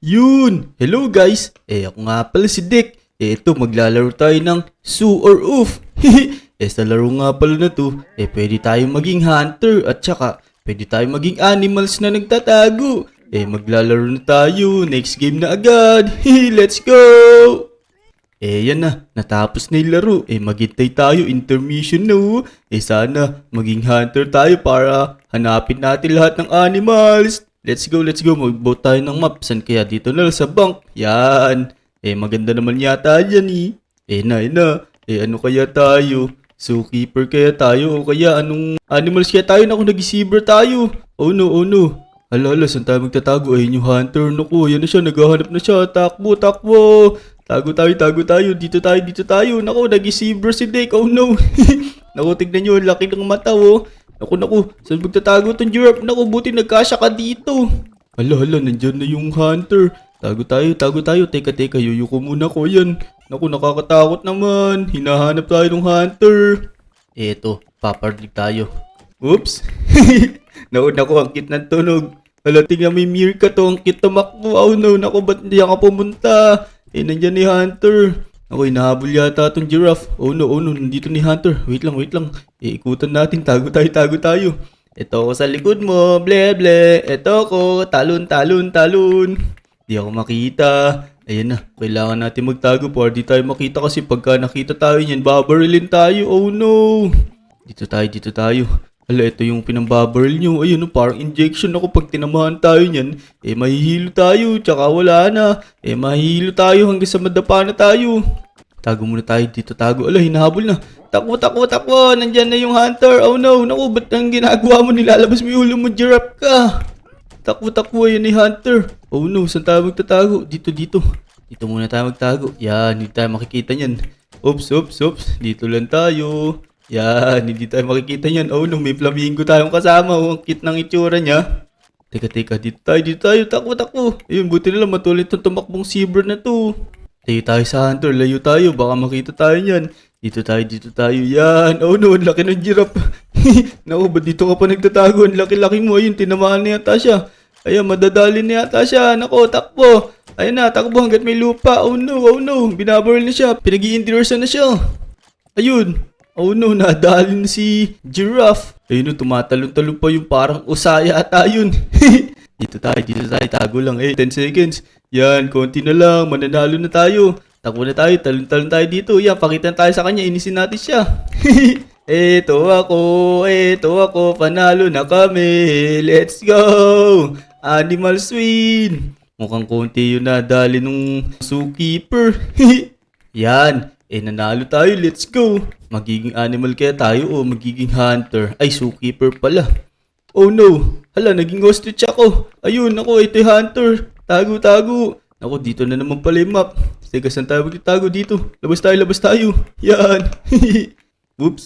Yun! Hello guys! Ako nga pala si Dick. Ito, maglalaro tayo ng Sue or Oof. Sa laro nga pala na to, pwede tayong maging hunter at saka pwede tayong maging animals na nagtatago. Maglalaro na tayo. Next game na agad. Let's go! Yan na. Natapos na yung laro. Maghintay tayo. Intermission na. Sana maging hunter tayo para hanapin natin lahat ng animals. Let's go. Mag-vote tayo ng map. San kaya dito na sa bank? Yan. Maganda naman yata yan Ano kaya tayo? Zookeeper kaya tayo? O kaya anong animals kaya tayo? Naku, nag-zebra tayo. Oh no. Hala, saan tayo magtatago? Ayun yung hunter. Naku, yan na siya. Naghahanap na siya. Takbo. Tago tayo. Dito tayo. Naku, nag-zebra si Dick. Oh no. Naku, tignan nyo. Laki ng mata, oh. Naku. Saan magtatago itong giraffe? Naku, buti nagkasya ka dito. Hala, nandyan na yung hunter. Tago tayo. Teka, yuyuko muna ko yan. Naku, nakakatakot naman. Hinahanap tayo ng hunter. Eto, paparlig tayo. Oops. Naku, ang cute ng tunog. Hala, tingnan may mirror ka to. Ang cute tumakbo. Oh no, naku, ba't hindi ka pumunta? Nandyan ni hunter. Naku, hinahabol yata itong giraffe. Oh no, nandito ni hunter. Wait lang. Ikutan natin. Tago tayo. Ito ako sa likod mo. Ble. Ito ako. Talon. Di ako makita. Ayan na. Kailangan natin magtago para di tayo makita kasi pagka nakita tayo niyan, babarilin tayo. Oh no. Dito tayo. Hala, ito yung pinambabaril nyo. Ayun, parang injection ako pag tinamahan tayo niyan. Mahihilo tayo. Tsaka wala na. Mahihilo tayo hanggang sa madapa na tayo. Tago muna tayo. Dito tago. Ala, hinahabol na. Takbo. Nandyan na yung hunter. Oh no. Naku, ba't ang ginagawa mo? Nilalabas mo yung ulo mo. Giraffe ka. Takbo. Ayan ni hunter. Oh no. Saan tayo magtatago? Dito. Dito muna tayo magtago. Yan. Hindi tayo makikita niyan. Oops. Dito lang tayo. Yan, hindi tayo makikita niyan. Oh no, may flamingo tayong kasama. Ang cute ng itsura niya. Teka, dito tayo. Takbo. Ayun, buti na lang matuloy itong tumakbong zebra na to. Tayo sa hunter, layo tayo. Baka makita tayo niyan. Dito tayo. Yan. Oh no, ang laki ng giraffe. Naku, ba't dito ka pa nagtatago? Ang laki-laki mo. Ayun, tinamaan na yata siya. Ayun, madadali na yata siya. Naku, takbo. Ayun na, takbo hanggat may lupa. Oh no. Binabaril na siya. Pinag-i-endursan na siya. Ayun. Oh no, nadali na si giraffe. Ayun, tumatalon-talon pa yung parang usaya ata yun. Dito tayo. Tago lang. 10 seconds. Yan, konti na lang. Mananalo na tayo. Takbo na tayo. Talon-talon tayo dito. Yan, pakitan tayo sa kanya. Inisin natin siya. Eto ako. Panalo na kami. Let's go. Animal swing. Mukhang konti yun nadali nung zookeeper. Yan. Nanalo tayo. Let's go. Magiging animal kaya tayo o magiging hunter? Ay, zookeeper pala. Oh no. Hala, naging ostrich ako. Ayun, ako, ito yung hunter. Tago. Ako, dito na naman pala yung map. Teka, saan tayo magtago dito? Labas tayo. Yan. Oops.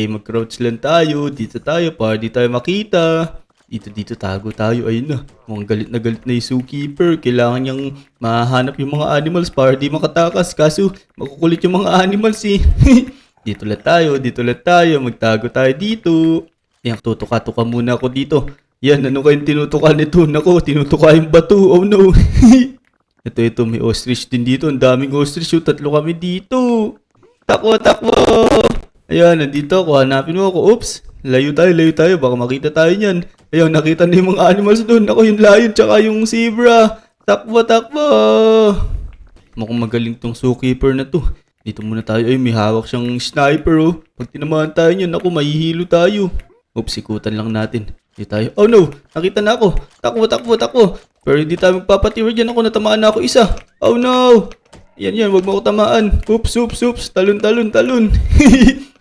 Mag-crouch lang tayo. Dito tayo para di tayo makita. Dito tago tayo. Ayun na. Mukhang galit na yung zookeeper. Kailangan niyang mahanap yung mga animals para di makatakas. Kaso, makukulit yung mga animals eh. Dito lang tayo. Magtago tayo dito. Yan, tutuka muna ako dito. Yan, ano kayong tinutuka nito? Nako, tinutuka yung bato. Oh no. Ito, may ostrich din dito. Ang daming ostrich. 3 kami dito. Takbo. Ayan, nandito ako. Hanapin mo ako. Oops. Layo tayo. Baka makita tayo niyan. Ayun, nakita na yung mga animals doon. Ako, yung lion tsaka yung zebra. Takbo. Mukhang magaling tong zookeeper na to. Dito muna tayo. Ay, may hawak siyang sniper, oh. Pag tinamahan tayo niyan, ako, mahihilo tayo. Oops, ikutan lang natin. Dito tayo. Oh no, nakita na ako. Takbo. Pero hindi tayo magpapatira dyan. Ako, natamaan na ako isa. Oh no. Yan, wag mo ako tamaan. Oops. Talon.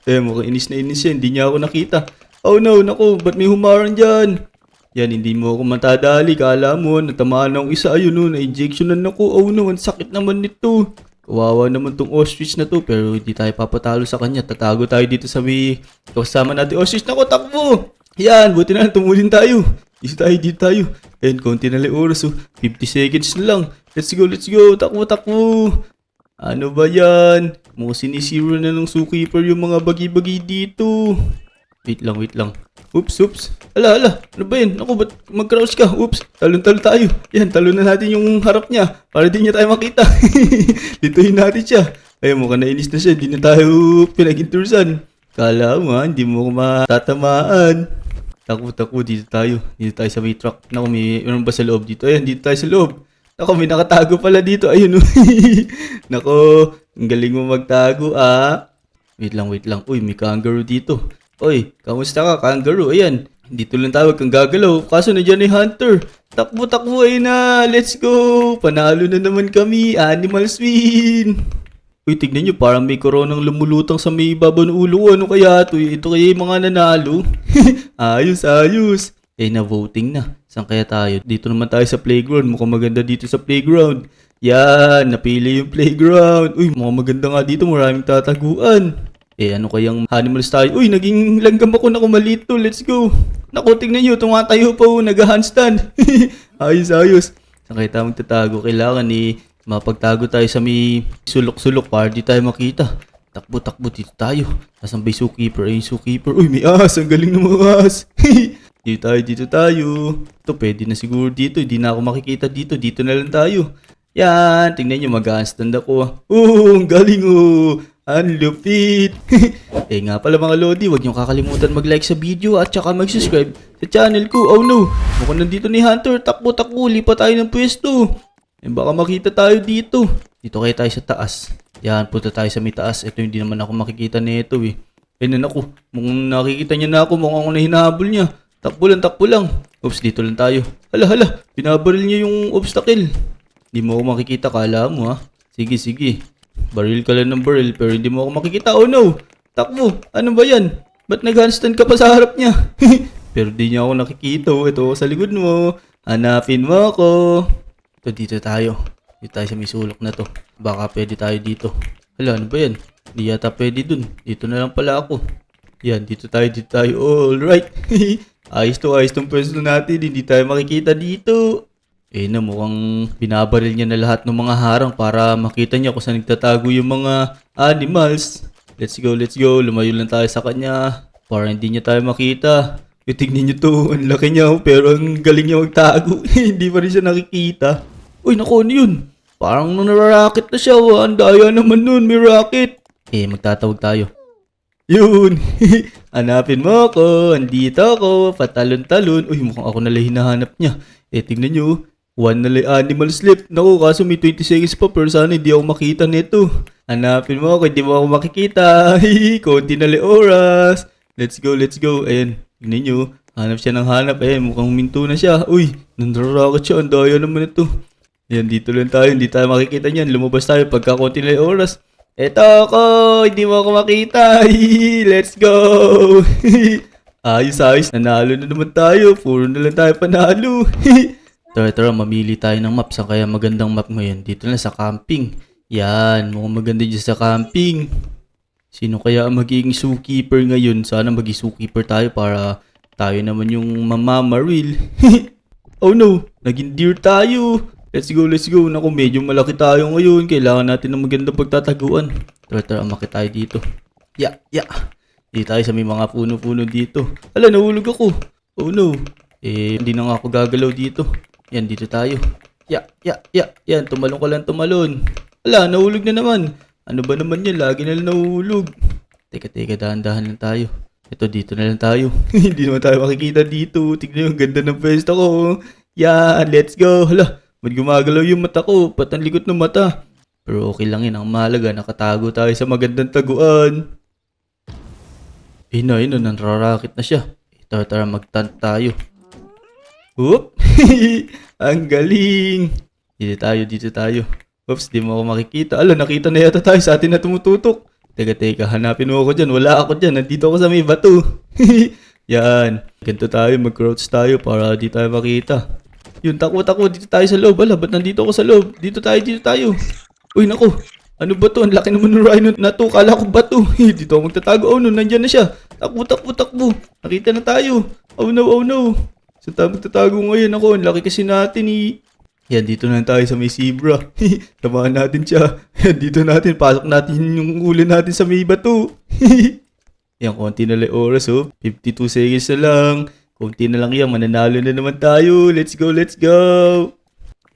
Mukhang inis na inis yan. Hindi niya ako nakita. Oh no, naku, ba't may humarang dyan? Yan, hindi mo ako matadali. Kala mo, natamaan na akong isa. Ayun, no, na-injectionan ako. Oh no, ang sakit naman nito. Kawawa naman tong ostrich na to, pero hindi tayo papatalo sa kanya. Tatago tayo dito sa may kasama natin. Ostrich, naku, takbo! Yan, buti na lang, tumulin tayo. Dito tayo. Ayan, konti na lang oras. 50 seconds na lang. Let's go. Takbo. Ano ba yan? Mukhang sinisiro na ng zookeeper yung mga bagi-bagi dito. Wait lang, wait lang. Oops. Ala. Ano ba yun? Naku, ba't mag-crouch ka? Oops. Talon tayo. Yan, talon na natin yung harap niya. Para di niya tayo makita. Dituhin natin siya. Ay, mukhang nainis na siya. Di na tayo pinag-intursan. Kala mo ha, hindi mo ko matatamaan. Takbo. Dito tayo sa may truck. Naku, meron ba sa loob dito? Ayan, dito tayo sa loob. Naku, may nakatago pala dito. Ayun. Naku, ang galing mo magtago ah. Wait lang. Uy, may kangaroo dito. Oy, kamusta ka, kangaroo? Ayan, dito lang tayo kang gagalaw. Kaso nandiyan ni Hunter. Takbo ay na. Let's go. Panalo na naman kami. Animals win. Uy, tignan nyo. Parang may koronang lumulutang sa may ibabaw ng ulo ko. Ano kaya ito? Ito kaya yung mga nanalo? Ayos. Eh, na-voting na. Saan kaya tayo? Dito naman tayo sa playground. Mukhang maganda dito sa playground. Yan, napili yung playground. Uy, mukhang maganda nga dito. Maraming tataguan. Eh, ano kayang animals tayo? Uy, naging langgam ako na kumalit to. Let's go. Naku, tignan nyo. Tumatayo pa ho. Nag-handstand. Ayos. Saan kaya tayo magtatago? Kailangan mapagtago tayo sa may sulok-sulok para di tayo makita. Takbo. Dito tayo. Nasaan ba yung zookeeper? Ay, yung zookeeper. Uy, may ahas. Ang galing ng mga ahas. Dito tayo. Ito, pwede na siguro dito. Hindi na ako makikita dito. Dito na lang tayo. Yan. Tingnan nyo. Mag-handstand ako. Ang galing ang lupit. Eh nga pala mga Lodi, huwag niyong kakalimutan mag-like sa video at saka mag-subscribe sa channel ko. Oh no, mukhang nandito ni Hunter. Takbo, lipat tayo ng pwesto. Eh baka makita tayo dito. Dito kaya tayo sa taas. Yan, punta tayo sa may taas. Ito hindi naman ako makikita nito eh. Eh naku, mukhang nakikita niya na ako. Mukhang ako na hinahabol niya. Takbo lang. Oops, dito lang tayo. Hala, binabaril niya yung obstacle. Hindi mo ako makikita, kala mo ha. Sige. Baril ka lang ng baril pero hindi mo ako makikita. Oh no! Takbo! Ano ba yan? Ba't nag-handstand ka pa sa harap niya? Pero di niya ako nakikita. Ito sa likod mo. Hanapin mo ako. Dito tayo. Dito tayo sa may sulok na to. Baka pwede tayo dito. Hala, ano ba yan? Di yata pwede dun. Dito na lang pala ako. Yan, dito tayo. Alright. Ayos tong pwesto natin. Hindi tayo makikita dito. Eh na mukhang binabaril niya na lahat ng mga harang para makita niya kung saan nagtatago yung mga animals. Let's go. Lumayo lang tayo sa kanya para hindi niya tayo makita. Tignan niyo to, ang laki niya pero ang galing niya magtago. Hindi pa rin siya nakikita. Uy, naku, ano yun? Parang nararakit na siya. Ang daya naman nun, may rocket. Eh, magtatawag tayo. Yun. Hanapin mo ako. Andito ako. Patalon-talon. Uy, mukhang ako nalang hinahanap niya. Eh, tignan niyo. One na lang animal slip. Naku, kaso may 20 seconds pa pero sana hindi ako makita nito. Hanapin mo ako, hindi mo ako makikita. Konti na lang oras. Let's go. Ayan, tignan nyo. Hanap siya ng hanap. Ayan, mukhang huminto na siya. Uy, nandrarakot siya. Ang daya naman ito. Ayan, dito lang tayo. Hindi tayo makikita niyan. Lumabas tayo pagka konti na lang oras. Eto ako, hindi mo ako makita. Let's go. Ayos. Nanalo na naman tayo. Puro na lang tayo panalo. Tara, mamili tayo ng map. Saan kaya magandang map ngayon? Dito na sa camping. Yan, mukhang maganda dyan sa camping. Sino kaya ang magiging zookeeper ngayon? Sana maging zookeeper tayo para tayo naman yung mamamaril. Oh no, naging deer tayo. Let's go. Naku, medyo malaki tayo ngayon. Kailangan natin ng magandang pagtataguan. Tara, makita tayo dito. Ya. Dito tayo sa may mga puno-puno dito. Hala, nahulog ako. Oh no. Eh, hindi na nga ako gagalaw dito. Yan, dito tayo. Ya. Yan, tumalon ka lang. Ala, nahulog na naman. Ano ba naman yan? Lagi na lang nahulog. Teka, dahan-dahan lang tayo. Ito, dito na lang tayo. Hindi naman tayo makikita dito. Tignan yung ganda ng pwesto ko. Yan, let's go. Hala, ba't gumagalaw yung mata ko? Ba't ang likot ng mata? Pero okay lang yun. Ang mahalaga, nakatago tayo sa magandang taguan. Ino, nanrarakit na siya. Tara, mag-taunt tayo. Whoop! Ang galing! Dito tayo. Oops, di mo ako makikita. Ala, nakita na yata tayo sa atin na tumututok. Teka, hanapin mo ako dyan. Wala ako dyan. Nandito ako sa may bato. Yan. Ganito tayo, mag-crouch tayo para di tayo makita. Yun, takbo. Dito tayo sa loob. Ala, ba't nandito ako sa loob? Dito tayo. Uy, naku. Ano ba to? Ang laki naman ng rhino na to. Kala ko bato. Dito ako magtatago. Oh no, nandyan na siya. Takbo. Nakita na tayo. Oh no. Sa magtatago ngayon ako. Ang laki kasi natin Yan, dito na tayo sa may zebra. Samahan natin siya. Yan, dito natin. Pasok natin yung ulo natin sa may bato. Yan, konti na lang oras oh. 52 seconds na lang. Konti na lang yan, mananalo na naman tayo. Let's go, let's go.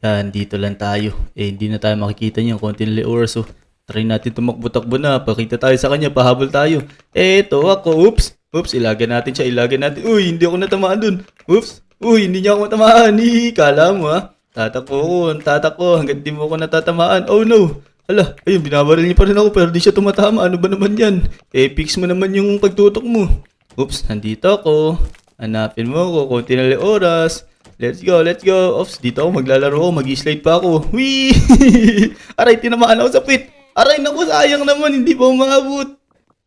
Yan, dito lang tayo. Hindi na tayo makikita niyan, konti na lang oras oh. Try natin tumakbo-takbo na. Pakita tayo sa kanya, pahabol tayo. Eto ako, oops. Oops, ilagan natin siya, ilagan natin. Uy, hindi ako natamaan dun. Oops. Uy, hindi niya ako matamaan. Kala mo ha. Tatakbo hanggang di mo ako natatamaan. Oh no. Hala, ayun, binabaril niya pa rin ako pero di siya tumatama. Ano ba naman yan? Fix mo naman yung pagtutok mo. Oops, nandito ako. Hanapin mo ako, konti na lang oras. Let's go, let's go. Oops, dito ako maglalaro ako, mag-slide pa ako. Wee! Aray, tinamaan ako sa pit. Aray, naku, sayang naman, hindi pa umabot.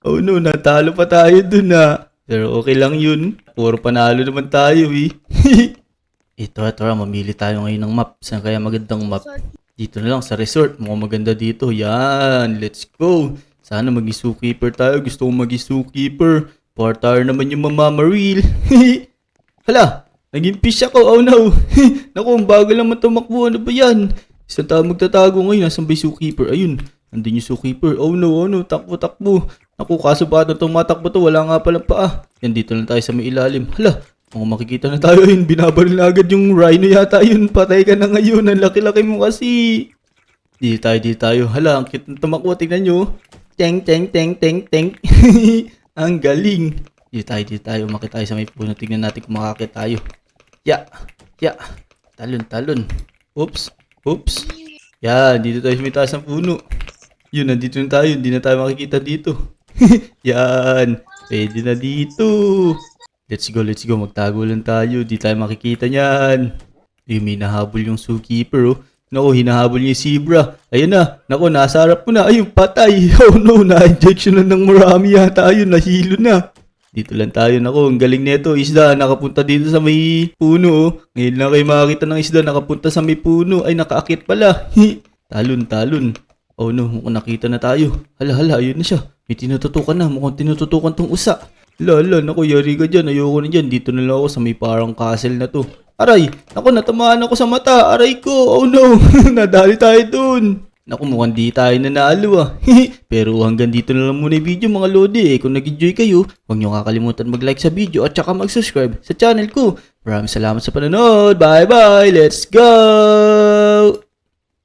Oh no, natalo pa tayo dun ha. Pero okay lang yun. Puro panalo naman tayo eh. Ito, mamili tayo ngayon ng map. Saan kaya magandang map? Dito na lang sa resort. Mukhang maganda dito. Yan. Let's go. Sana maging zookeeper tayo. Gusto kong maging zookeeper. Part-hour naman yung mamamaril. Hala. Naging fish ako. Oh no. Naku, ang bagal naman tumakbo. Ano ba yan? Isang tao magtatago ngayon. Nasaan ba yung zookeeper? Ayun. Nandun yung zookeeper. Oh no. Takbo. Naku, kaso ba ito tumatakbo to? Wala nga pala paa. Yan, dito lang tayo sa may ilalim. Hala. Kung makikita na tayo yun, binabaril na agad yung rhino yata yun. Patay ka na ngayon. Ang laki-laki mo kasi. Di tayo. Hala, ang cute na tumakbo. Tingnan nyo. Teng. Ang galing. Di tayo. Umakit tayo sa may puno. Tingnan natin kung makakit tayo. Ya. Talon. Oops. Yan, dito tayo sa may taas ng puno. Yun, nandito na tayo. Hindi na tayo makikita dito. Yan. Pwede na dito. Let's go. Magtago lang tayo. Di tayo makikita niyan. May nahabol yung zookeeper, oh. Naku, hinahabol niya yung zebra. Ayun na. Naku, nasa harap ko na. Ayun, patay. Oh no, na-injection na ng marami yata. Ayun, nahilo na. Dito lang tayo. Naku, ang galing nito. Isda, nakapunta dito sa may puno, oh. Ngayon lang kayo makakita ng isda, nakapunta sa may puno. Ay, nakaakit pala. Talon. Oh no, mukhang nakita na tayo. Hala, ayun na siya. May tinututukan na. Mukhang tinututukan tong usa. Lala, naku, yari ka dyan. Ayoko na dyan. Dito na lang ako sa may parang castle na to. Aray, naku, natamaan ako sa mata. Aray ko, oh no. Nadali tayo dun. Naku, mukhang di tayo nanalo ah. Pero hanggang dito na lang muna yung video mga lodi. Kung nag-enjoy kayo, huwag nyo kakalimutan mag-like sa video at saka mag-subscribe sa channel ko. Maraming salamat sa panonood. Bye-bye. Let's go!